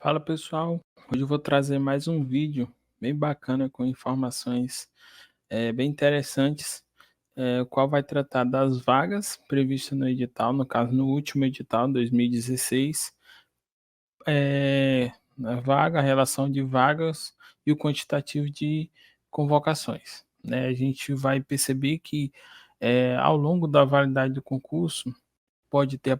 Fala pessoal, hoje eu vou trazer mais um vídeo bem bacana com informações bem interessantes, o qual vai tratar das vagas previstas no edital, no caso no último edital 2016, a vaga, a relação de vagas e o quantitativo de convocações, né? A gente vai perceber que ao longo da validade do concurso pode ter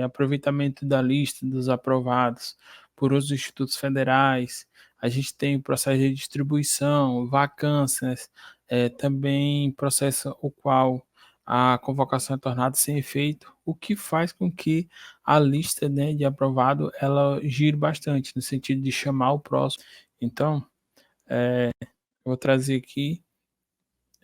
aproveitamento da lista dos aprovados por outros institutos federais. A gente tem o processo de distribuição, vacâncias, também processo o qual a convocação é tornada sem efeito, o que faz com que a lista, né, de aprovado ela gire bastante, no sentido de chamar o próximo. Então, eu vou trazer aqui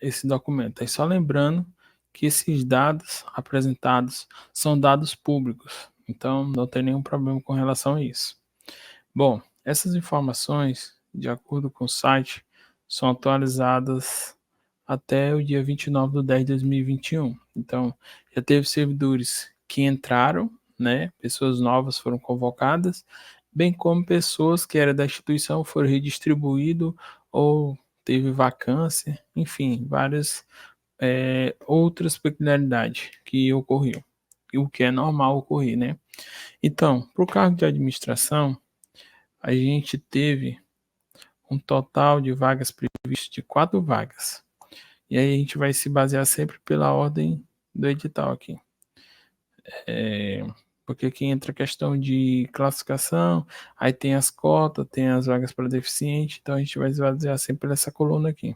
esse documento. Aí só lembrando que esses dados apresentados são dados públicos, então não tem nenhum problema com relação a isso. Bom, essas informações, de acordo com o site, são atualizadas até o dia 29/10/2021. Então, já teve servidores que entraram, né? Pessoas novas foram convocadas, bem como pessoas que eram da instituição foram redistribuídos ou teve vacância, enfim, várias outras peculiaridades que ocorriam, e o que é normal ocorrer, né? Então, para o cargo de administração, a gente teve um total de vagas previstas de 4 vagas. E aí a gente vai se basear sempre pela ordem do edital aqui. Porque aqui entra a questão de classificação, aí tem as cotas, tem as vagas para deficiente, então a gente vai se basear sempre nessa coluna aqui.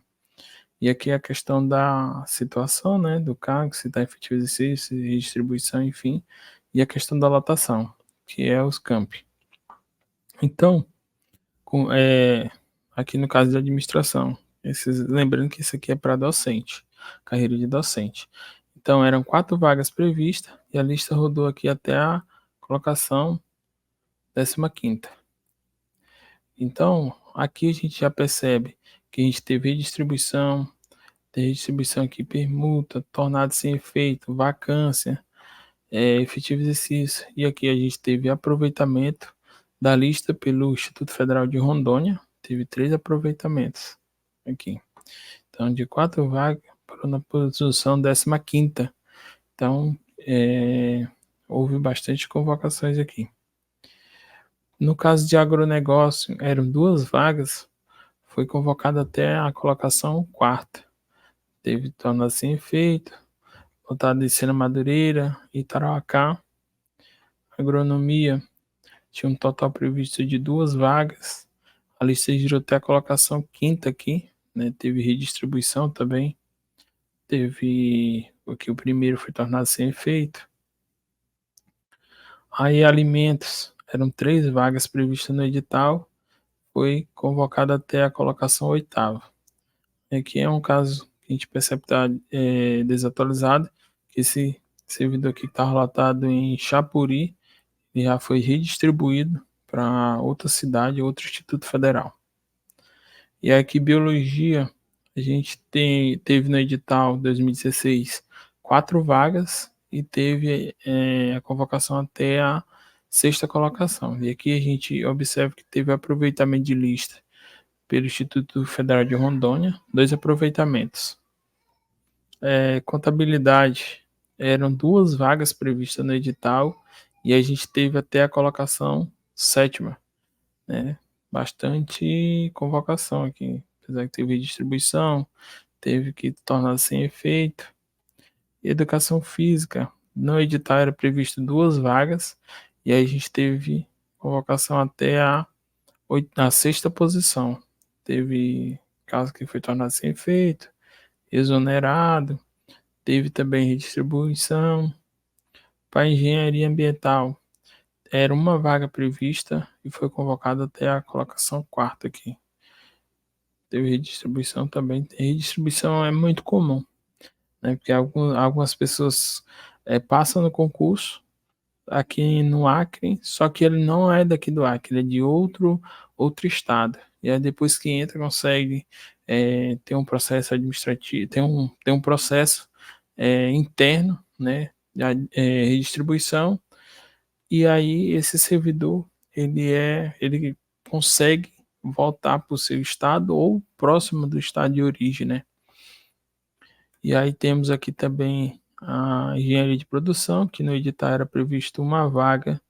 E aqui a questão da situação, né, do cargo, se está efetivo exercício, distribuição, enfim, e a questão da lotação, que é os campi. Então, aqui no caso de administração, lembrando que isso aqui é para docente, carreira de docente. Então, eram 4 vagas previstas e a lista rodou aqui até a colocação 15ª. Então, aqui a gente já percebe que a gente teve redistribuição, tem redistribuição aqui, permuta, tornado sem efeito, vacância, efetivo exercício. E aqui a gente teve aproveitamento da lista pelo Instituto Federal de Rondônia, teve 3 aproveitamentos aqui. Então, de 4 vagas, parou na posição 15ª. Então, houve bastante convocações aqui. No caso de agronegócio, eram 2 vagas, foi convocado até a colocação 4ª. Teve tornado sem efeito, lotado de Sena Madureira e Tarauacá. Agronomia tinha um total previsto de 2 vagas. A lista girou até a colocação 5ª aqui, né? Teve redistribuição também. Teve aqui o primeiro foi tornado sem efeito. Aí alimentos, eram 3 vagas previstas no edital, foi convocado até a colocação 8ª. Aqui é um caso que a gente percebe que está desatualizado, que esse servidor aqui que está relatado em Chapuri, ele já foi redistribuído para outra cidade, outro instituto federal. E aqui biologia, a gente teve no edital 2016 4 vagas e teve a convocação até a 6ª colocação. E aqui a gente observa que teve aproveitamento de lista pelo Instituto Federal de Rondônia, 2 aproveitamentos. Contabilidade, eram 2 vagas previstas no edital e a gente teve até a colocação 7ª, né? Bastante convocação aqui, apesar que teve distribuição, teve que tornar sem efeito. Educação física, no edital era previsto 2 vagas e aí a gente teve convocação até a 6ª posição. Teve caso que foi tornado sem efeito, exonerado, teve também redistribuição. Para engenharia ambiental, era 1 vaga prevista e foi convocado até a colocação 4ª aqui. Teve redistribuição também. Redistribuição é muito comum, né? Porque algumas pessoas passam no concurso aqui no Acre, só que ele não é daqui do Acre, ele é de outro estado. E aí depois que entra, consegue ter um processo administrativo, tem um processo interno, né, de redistribuição, e aí esse servidor ele consegue voltar para o seu estado ou próximo do estado de origem, né? E aí temos aqui também a engenharia de produção, que no edital era previsto uma vaga,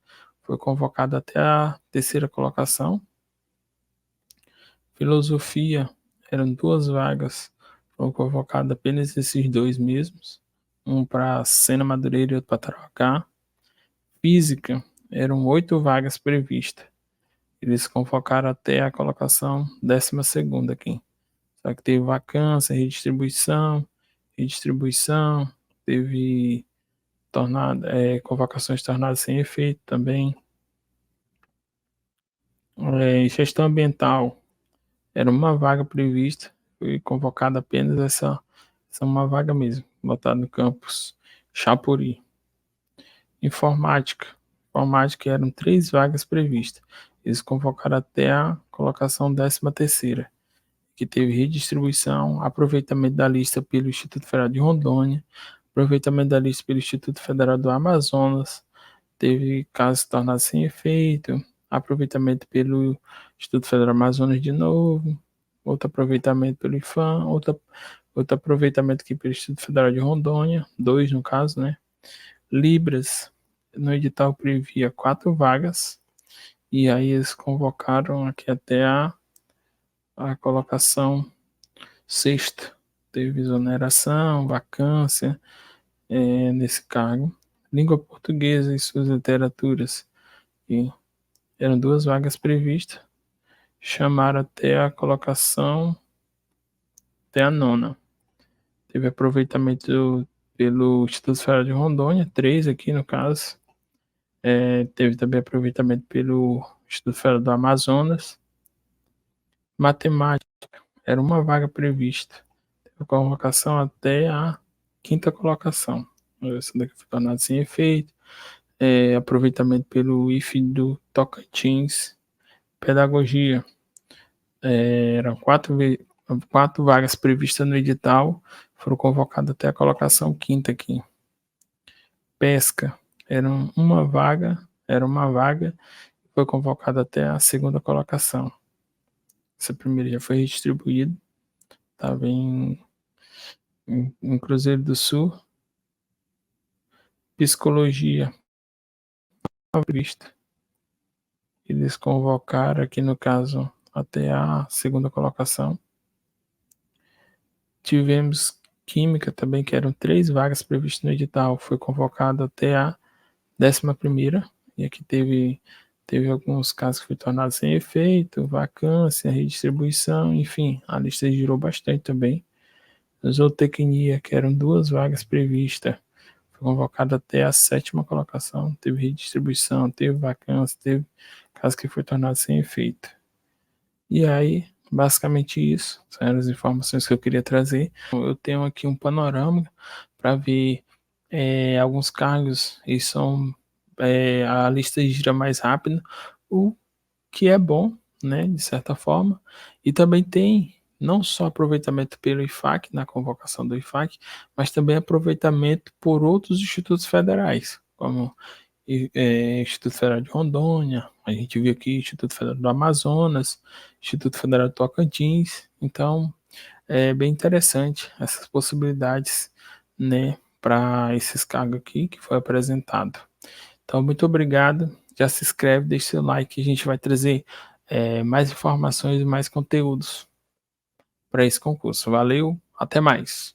foi convocada até a terceira colocação. Filosofia, eram duas vagas, foram convocadas apenas esses dois mesmos, um para Sena Madureira e outro para Tarauacá. Física, eram 8 vagas previstas. Eles convocaram até a colocação 12ª aqui. Só que teve vacância, redistribuição, teve convocações tornadas sem efeito também. Gestão ambiental, era uma vaga prevista, foi convocada apenas essa uma vaga mesmo, botada no campus Chapuri. Informática eram 3 vagas previstas. Eles convocaram até a colocação 13ª, que teve redistribuição, aproveitamento da lista pelo Instituto Federal de Rondônia, aproveitamento da lista pelo Instituto Federal do Amazonas, teve casos tornados sem efeito, aproveitamento pelo Instituto Federal do Amazonas de novo, outro aproveitamento pelo IFAM, outro aproveitamento aqui pelo Instituto Federal de Rondônia, 2 no caso, né? Libras, no edital previa 4 vagas, e aí eles convocaram aqui até a colocação 6ª. Teve exoneração, vacância nesse cargo. Língua portuguesa e suas literaturas, e eram 2 vagas previstas, chamaram até a colocação até a 9ª. Teve aproveitamento pelo Instituto Federal de Rondônia, 3 aqui no caso. Teve também aproveitamento pelo Instituto Federal do Amazonas. Matemática, era uma vaga prevista. Teve a convocação até a 5ª colocação. Essa daqui foi tornada sem efeito. Aproveitamento pelo IFE do Tocantins. Pedagogia, eram 4 vagas previstas no edital, foram convocadas até a colocação 5ª aqui. Pesca, era uma vaga, foi convocada até a 2ª colocação. Essa primeira já foi redistribuída, estava em Cruzeiro do Sul. Psicologia, prevista. Eles convocaram aqui no caso até a 2ª colocação. Tivemos química também, que eram 3 vagas previstas no edital, foi convocado até a 11ª, e aqui teve alguns casos que foi tornado sem efeito, vacância, redistribuição, enfim, a lista girou bastante também. Zootecnia, que eram 2 vagas previstas, foi convocado até a 7ª colocação, teve redistribuição, teve vacância, teve caso que foi tornado sem efeito. E aí, basicamente isso, são as informações que eu queria trazer. Eu tenho aqui um panorama para ver alguns cargos, e são a lista gira mais rápido, o que é bom, né, de certa forma. E também tem não só aproveitamento pelo IFAC, na convocação do IFAC, mas também aproveitamento por outros institutos federais, como Instituto Federal de Rondônia, a gente viu aqui Instituto Federal do Amazonas, Instituto Federal do Tocantins. Então é bem interessante essas possibilidades, né, para esses cargos aqui que foi apresentado. Então, muito obrigado, já se inscreve, deixa seu like, a gente vai trazer mais informações e mais conteúdos para esse concurso. Valeu, até mais!